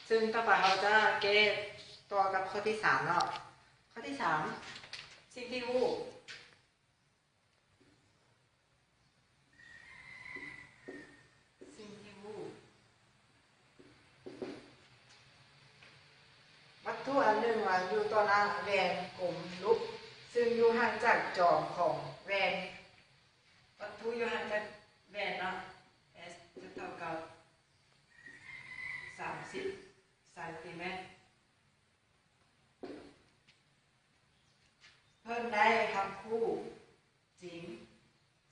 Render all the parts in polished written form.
ซึ่งต่อไปเราจะเก็บตัวกับข้อที่3เนาะข้อที่3สิ่งที่รู้วัตถุอันหนึ่งว่าอยู่ต่อหน้าแหวนกลมลุกซึ่งอยู่ห่างจากจอมของแหวนวัตถุอยู่ห่างจากแหวนเนาะ S จะเท่ากับ30เซนติเมตรเพิ่มได้ทั้งคู่จริง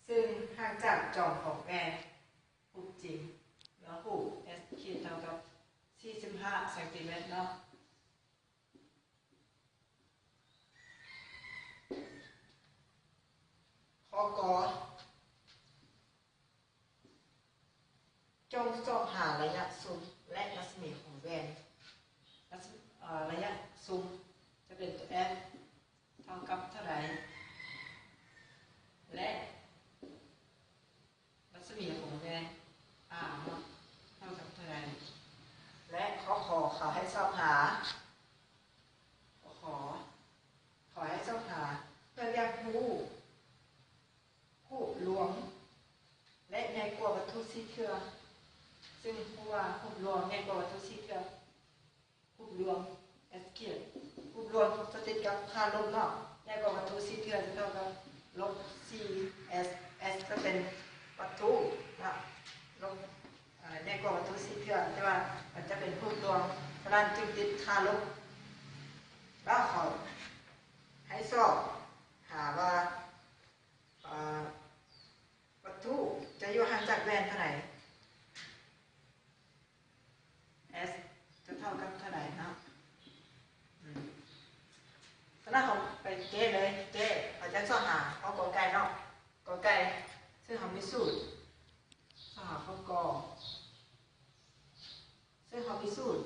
ซึ่งห่างจากจอมของแหวนคู่จริงแล้วคู่ S ขีดเท่ากับ45เซนติเมตรเนาะข้อกอจงสอบหาระยะซูมและรัศมีของแหวนระยะซูมจะเป็นตัว F เท่ากับเท่าไหร่และรัศมีของแหวน R เท่ากับเท่าไหร่และข้อเขาให้สอบหาขอให้สอบหาเพื่อเรียกผู้รวมและใหญ่กว่าวัตถุสีเขียวซึ่งผู้ว่าผู้รวมใหญ่กว่าวัตถุสีเขียวผู้รวม S เขียนผู้รวมจะติดกับค่าลบเนาะใหญ่กว่าวัตถุสีเขียวจะเท่ากับลบ 4S S ก็เป็นวัตถุนะลบใหญ่กว่าวัตถุสีเขียวแต่ว่ามันจะเป็นผู้รวมเพราะนั้นจึงติดค่าลบแล้วเขาให้สอบหาว่าวัตถุจะอยู่ห่างจากแหวนเท่าไหร่ S จะเท่ากับเท่าไหร่นะถ้าเราไปเก้เลยเก้เราจะสอบหาเอากอไก่เนาะกอไก่ซึ่งเขามีสูตรสอบหาข้อกอซึ่งเขามีสูตร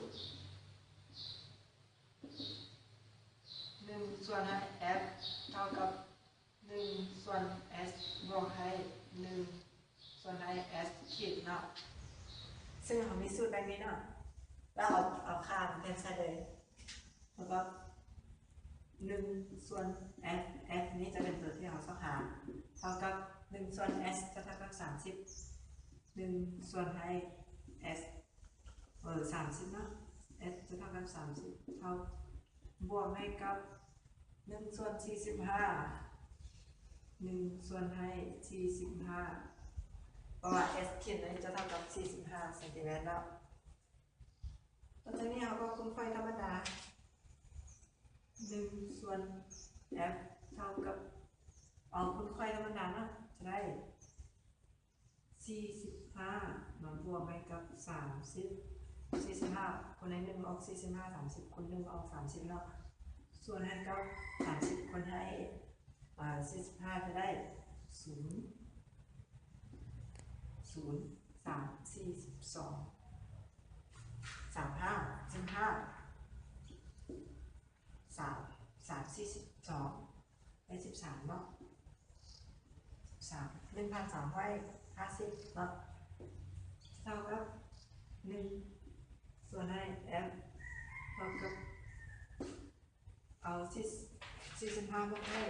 1ส่วนให้ F เท่ากับ1ส่วน S บวกให้1ส่วนให้ S ขีดเนาะซึ่งเขามีสูตรแบบนี้เนาะแล้วเอาค่ามาแทนใส่เลยแล้วก็1ส่วน F F นี้จะเป็นตัวที่เราต้องหาเท่ากับ1ส่วน S จะเท่ากับ30 1ส่วนให้ S 30เนาะ S จะเท่ากับ30เท่าบวกให้กับ1ส่วน45 1ส่วนให้45เพราะว่า S เขียนไว้จะเท่ากับ45เซนติเมตรแล้วตอนนี้เราก็คูณไฟธรรมดา1ส่วน F เท่ากับคูณไฟธรรมดาเนาะจะได้45มาบวกให้กับ30 45คนให้1ออก45 30คน1ออก30เนาะส่วนให้กับ30คนให้45จะได้0 3 42 35 15 3 42ได้13เนาะ1,350เนาะเท่ากับ1ส่วนให้ F เท่ากับเอา45บวกให้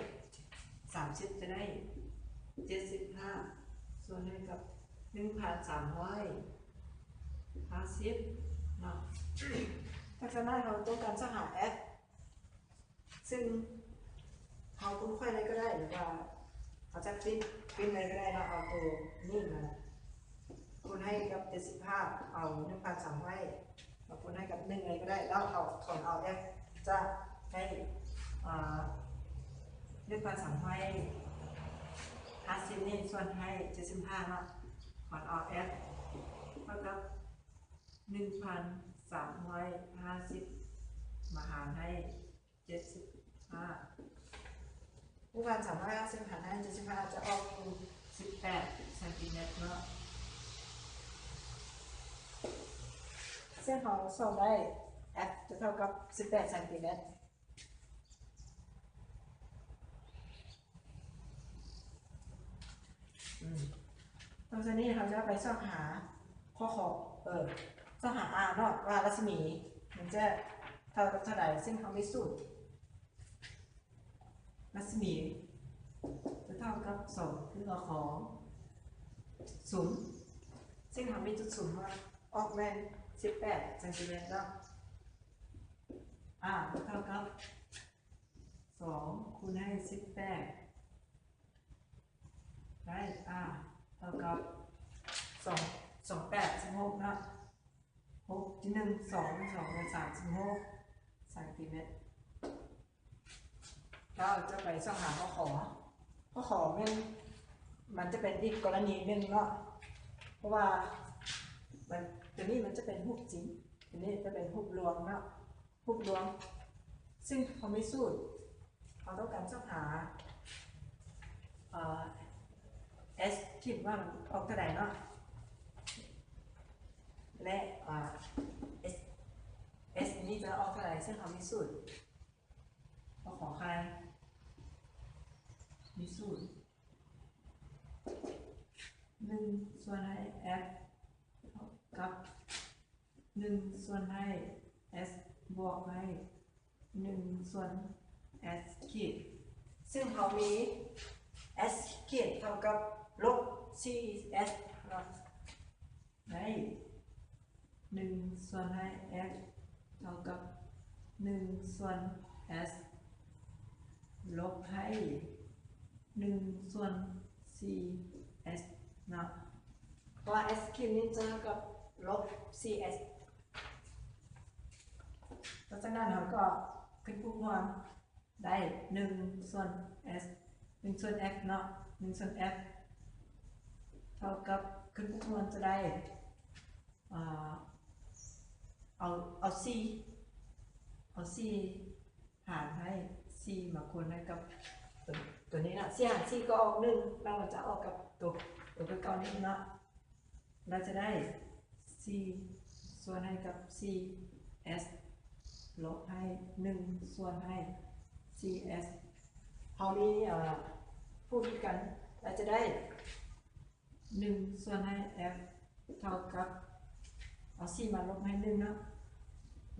30จะได้75ส่วนให้กับ1,350เนาะถ้าจะได้เราต้องการจะหา F ซึ่งเขาคุ้นค่อยอะไรก็ได้หรือว่าเขาจะปิ้นอะไรก็ได้เราเอาตัวนี่มาคูณให้กับ75เอา1,300มาคูณให้กับ1อะไรก็ได้แล้วเอาถอนเอา F จะให้1,350นี่ส่วนให้75เนาะถอนเอา F เท่ากับ1,350มาหารให้75 1,350หารให้75จะออกเป็น18เซนติเมตรเนาะเส้นของส่งได้ F จะเท่ากับ18เซนติเมตรตอนนี้เราจะไปสอบหาข้อ ต้องหา r เนาะว่ารัศมีมันจะเท่ากับเท่าไหร่ซึ่งเขาไม่สูตรรัศมีจะเท่ากับ2คือเราของ0ซึ่งเขาไม่จุด0ว่าออกแมน18เซนติเมตรแล้วจะเท่ากับ2คูณให้18ได้ เท่ากับ28 16นะ6ที่1 2 2เป็น36เซนติเมตรเราจะไปสอบหาข้อขอมันจะเป็นอีกกรณีหนึ่งเนาะเพราะว่าตัวนี้มันจะเป็นรูปจริงตัวนี้จะเป็นรูปรวมเนาะรูปรวมซึ่งเขาไม่สูตรเขาต้องการสอบหาS คิดว่ามันออกเท่าไหร่เนาะและS นี้จะออกเท่าไหร่ซึ่งเขามีสูตรเขาขอใครมีสูตร1ส่วนให้ F กับ1ส่วนให้ S บวกให้1ส่วน S ขีดซึ่งเขามี S ขีดเท่ากับลบ CS ได้1ส่วนให้ F เท่ากับ1ส่วน S ลบให้1ส่วน CS นะเพราะว่า S ขีดนี้จะเท่ากับลบ CS เพราะฉะนั้นเราก็ขึ้นปุ๊บว่าได้1ส่วน S 1ส่วน F เนาะ1ส่วน F เท่ากับขึ้นปุ๊บมันจะได้เอา C หารให้ C มาคูณให้กับตัวนี้นะ C หาร C ก็ออก1เราจะออกกับตัวเก่านี้นะเราจะได้ C ส่วนให้กับ CS ลบให้1ส่วนให้ CS เขานี้พูดกันเราจะได้1ส่วนให้ F เท่ากับเอา C มาลบให้1นะ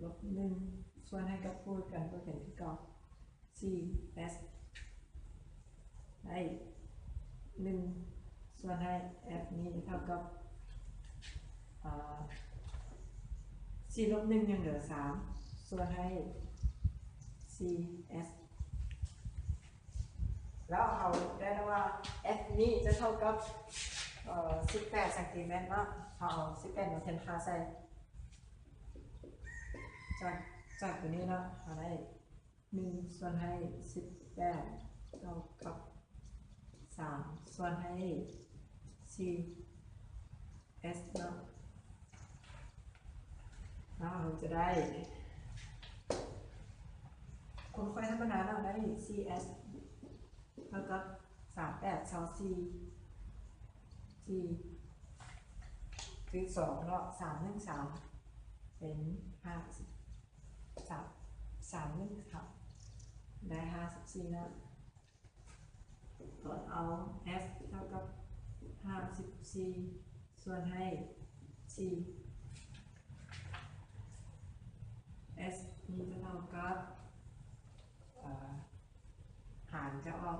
ลบ1ส่วนให้กับพูดกันก็เป็นที่ก่อน CS ได้1ส่วนให้ F นี้เท่ากับ4 ลบ 1ยังเหลือ3ส่วนให้ CS แล้วเราได้แล้วว่า F นี้จะเท่ากับ18 เซนติเมตรเนาะเอา18มาเป็นค่าใส่จากตัวนี้เนาะเราได้1ส่วนให้18เท่ากับ3ส่วนให้ CS เนาะแล้วเราจะได้คนค่อยธรรมดาเราได้ CS เท่ากับ38 คือ2เนาะ313เป็น313ได้54นะต่อเอา F เท่ากับ54ส่วนให้ C S นี้จะเท่ากับหารจะออก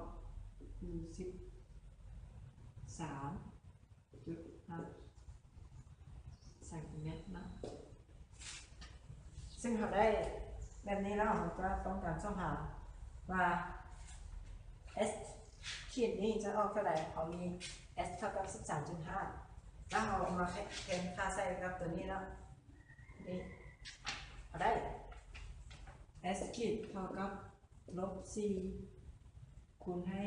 13.5 เซนติเมตรนะซึ่งเราได้แบบนี้แล้วเราก็ต้องการสอบหาว่า S ขีดนี้จะออกเท่าไหร่เขามี S เท่ากับ 13.5 แล้วเราเอามาเขียนค่าใส่กับตัวนี้แล้วนี่เราได้ S ขีดเท่ากับลบ 4คูณให้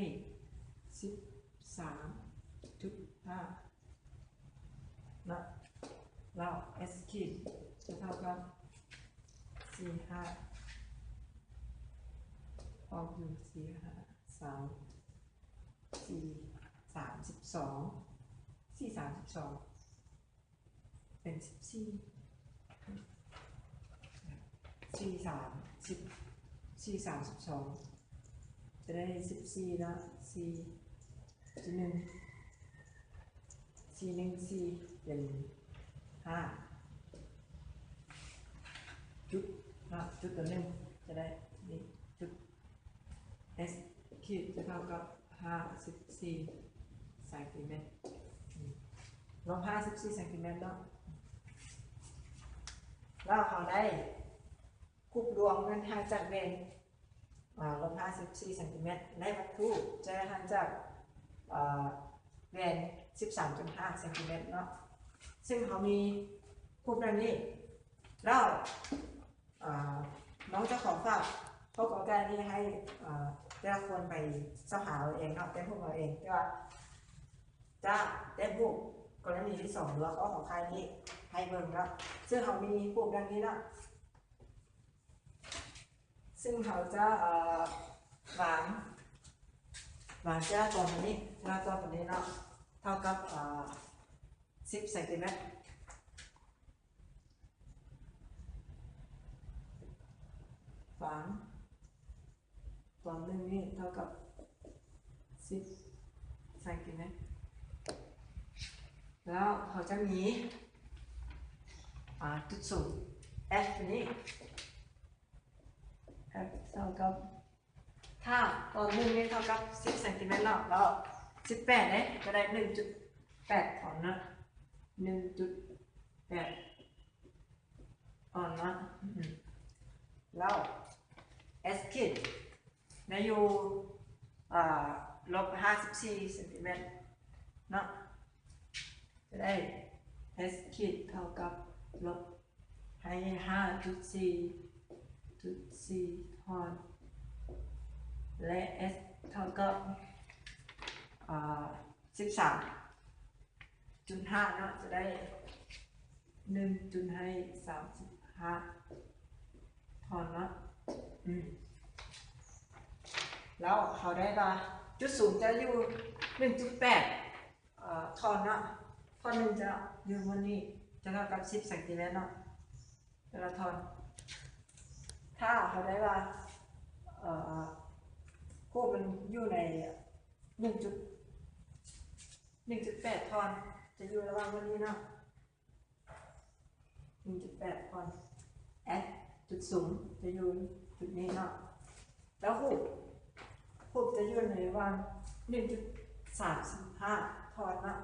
13.5 นะแล้ว S ขีดจะเท่ากับ45ออกอยู่32เป็น1432จะได้14แล้ว4เป็น5 จุดนะจุดตัวหนึ่งจะได้นี่จุด s ขีดจะเท่ากับ54เซนติเมตรลบ54เซนติเมตรแล้วเขาได้คูบรวมกันห่างจากเวนลบ54เซนติเมตรในวัตถุจะห่างจากเวน 13.5 เซนติเมตรเนาะซึ่งเขามีคูบแบบนี้แล้วน้องจะขอฝากข้อกฎการนี้ให้แต่ละคนไปสอบหาเอาเองเนาะเป็นพวกเราเองว่าจะได้พวกกรณีที่2หรือว่าข้อของใครนี้ให้เบิ่งแล้วซึ่งเขามีพวกดังนี้เนาะซึ่งเขาจะวางจราจรตัวนี้เนาะเท่ากับ10เซนติเมตรฝังตัวหนึ่งนี่เท่ากับ10เซนติเมตรแล้วเขาจะมีจุดสูง f นี้ f เท่ากับถ้าตัวหนึ่งนี่เท่ากับ10เซนติเมตรแล้ว18เนี่ยจะได้ 1.8 ถอนนะ 1.8 อ่อนนะแล้ว s ขีดในอยู่ลบ54เซนติเมตรเนาะจะได้ s ขีดเท่ากับลบ5.4 ถอนและ s เท่ากับ13.5 เนาะจะได้ 1.35 ถอนเนาะแล้วเขาได้ว่าจุดสูงจะอยู่ 1.8 ถอนเนาะถอนหนึ่งจะอยู่บนนี้จะเท่ากับ10เซนติเมตรเนาะเวลาถอนถ้าเขาได้ว่าโคบมันอยู่ใน 1.8 ถอนจะอยู่ระหว่างบนนี้เนาะ 1.8 ถอน s จุดสูงจะอยู่จุดนี้เนาะแล้วคูบจะอยู่ในระหว่าง 1.35 ถอนเนาะ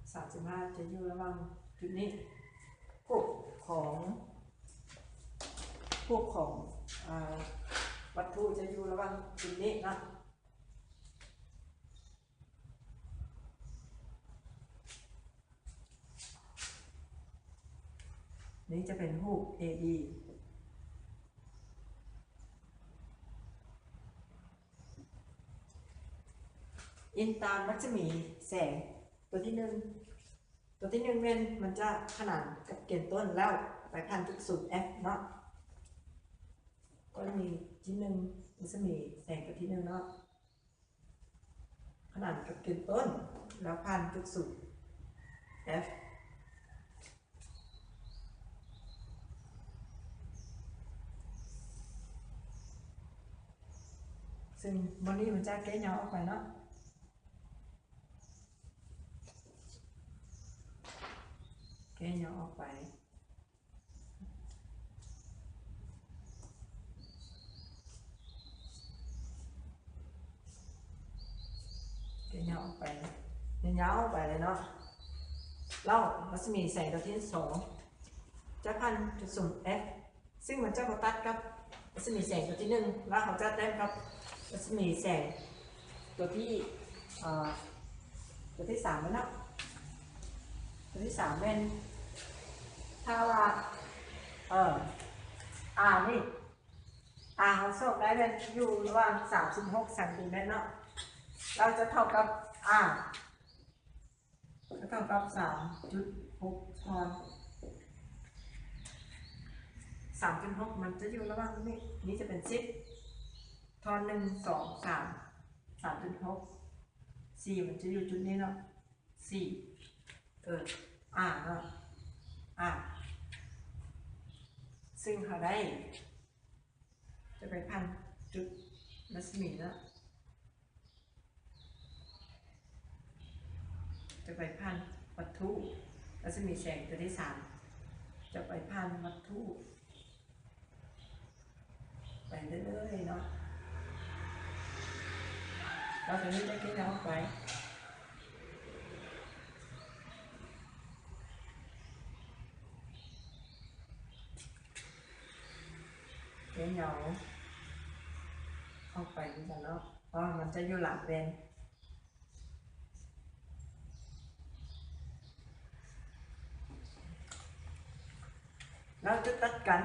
35จะอยู่ระหว่างจุดนี้คูบของวัตถุจะอยู่ระหว่างจุดนี้นะนี่จะเป็นรูป AB อินตามมันจะมีแสงตัวที่หนึ่งมันจะขนานกับเกณฑ์ต้นแล้วไปพันจุดสูง F เนาะก็มีที่หนึ่งมันจะมีแสงตัวที่หนึ่งเนาะขนานกับเกณฑ์ต้นแล้วพันจุดสูง F ซึ่งวันนี้มันจะแก้ยาวออกไปเนาะแก้ยาวออกไปยาวออกไปเลยเนาะแล้วมันจะมีแสงตัวที่2จะพันจุดสูง F ซึ่งมันจะมาตัดกับมันจะมีแสงตัวที่1แล้วเขาจะแต้มกับมันจะมีแสงตัวที่3แล้วเนาะตัวที่3เป็นถ้าว่านี่เขาโซกได้เป็นอยู่ระหว่าง36เซนติเมตรเนาะเราจะเท่ากับก็เท่ากับ 3.6 ถอน 3.6 มันจะอยู่ระหว่างนี้จะเป็น10ถอน1 2 3 3.6 4มันจะอยู่จุดนี้เนาะ4เนาะซึ่งเขาได้จะไปพันจุดรัศมีเนาะจะไปพันวัตถุรัศมีแสงตัวที่3จะไปพันวัตถุ ไปเรื่อยๆเนาะเราจะนี้จะกินน้ำไปเดี๋ยวเหนียวเข้าไปกันเนาะเพราะมันจะอยู่หลังแบนแล้วจะตัดกัน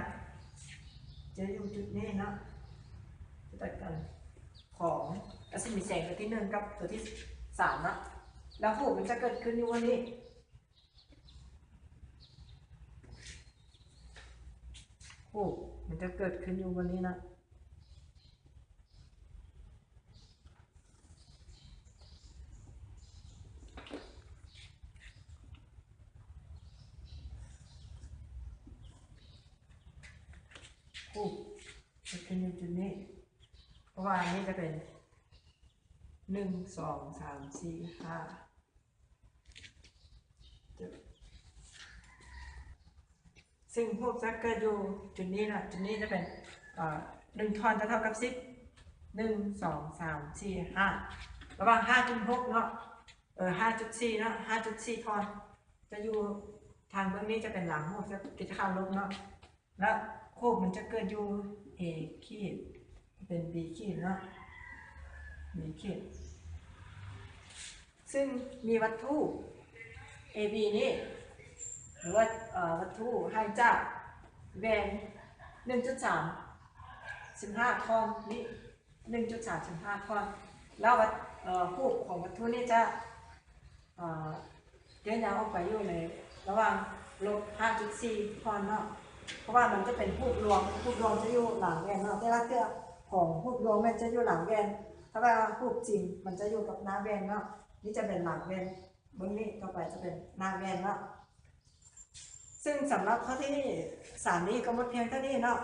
จะอยู่จุดนี้เนาะจะตัดกันของกระสิมีแสงตัวที่1กับตัวที่3นะแล้วหูมันจะเกิดขึ้นอยู่วันนี้หูมันจะเกิดขึ้นอยู่วันนี้นะหูจะเป็นอยู่จุดนี้เพราะว่าอันนี้จะเป็น1 2 3 4 5ซึ่งพวกจะเกิดอยู่จุดนี้นะจุดนี้จะเป็น1 ทอนจะเท่ากับ10 1 2 3 4 5ระหว่าง5.6เนาะ5.4เนาะ5.4 ทอนจะอยู่ทางเบื้องนี้จะเป็นหลังพวกจะกิจข้าวลบเนาะแล้วโคบมันจะเกิดอยู่ A ขีดเป็น B ขีดเนาะ B ขีดซึ่งมีวัตถุ AB นี้หรือว่าวัตถุห่างจากแหวน 1.3 15 ทอนนี้ 1.3 15 ทอนแล้วรูปของวัตถุนี้จะเดินยาวออกไปอยู่ในระหว่างลบ 5.4 ทอนเนาะเพราะว่ามันจะเป็นรูปรวมจะอยู่หลังแหวนเนาะแต่ละเทื่อของรูปรวมมันจะอยู่หลังแหวนถ้าว่ารูปจริงมันจะอยู่กับหน้าแหวนเนาะนี่จะเป็นหลังแหวนเบื้องนี้ต่อไปจะเป็นหน้าแหวนเนาะซึ่งสำหรับข้อที่3นี้ก็หมดเพียงเท่านี้เนาะ